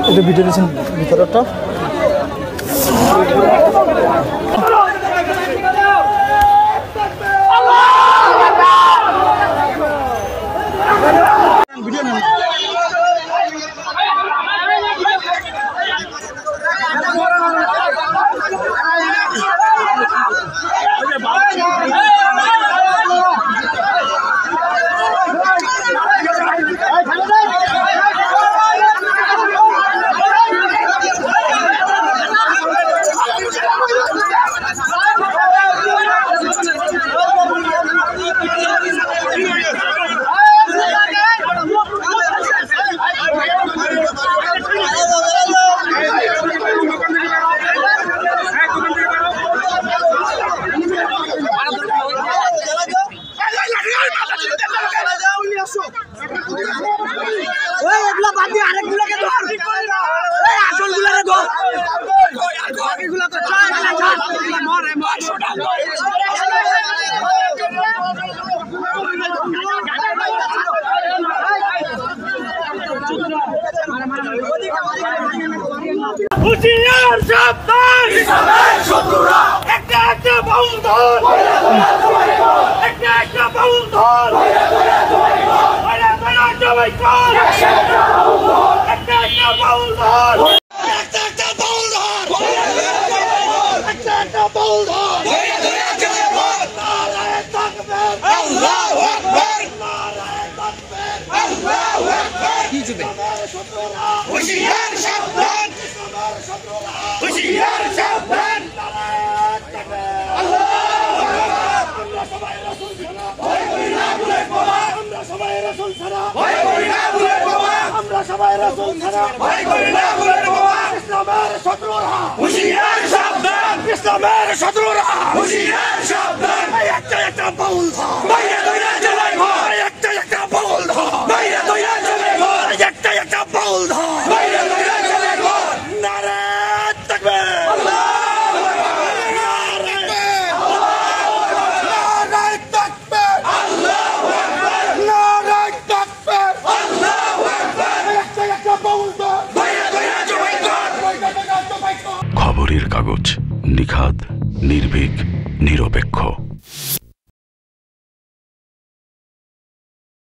এটা ভিডিও দিয়েছেন ভিতরটা হুশিয়ার সাবধান ইসলামের শত্রুরা একটা একটা বাউল ধর একটা একটা বাউল ধর বড় বড় জবাই কর একটা একটা বাউল ধর একটা একটা বাউল ধর একটা একটা বাউল ধর নারায়ে তাকবীর আল্লাহু আকবার নারায়ে তাকবীর আল্লাহু আকবার কি জবে হুশিয়ার সাবধান হুশিয়ার সাবধান আল্লাহু আকবার আমরা সবাই রাসূল ছাড়া ভয় করি না বুলেট বোমা আমরা সবাই রাসূল ছাড়া ভয় করি না বুলেট বোমা আমরা সবাই রাসূল ছাড়া ভয় করি না বুলেট বোমা ইসলামের শত্রুরা হুশিয়ার সাবধান ইসলামের শত্রুরা হুশিয়ার সাবধান একটা একটা বাউল ধর বাইরে দইরা জ্বালাই ভর একটা একটা বাউল ধর বাইরে দইরা জ্বালাই ভর একটা একটা বাউল ধর বাইরে দইরা জ্বালাই ভর নারায়ে তাকবীর আল্লাহু আকবার নারায়ে তাকবীর আল্লাহু আকবার নারায়ে তাকবীর আল্লাহু আকবার একটা একটা বাউল ধর বাইরে দইরা জ্বালাই ভর। খবরের কাগজ, নিখাদ, নির্ভীক, নিরপেক্ষ।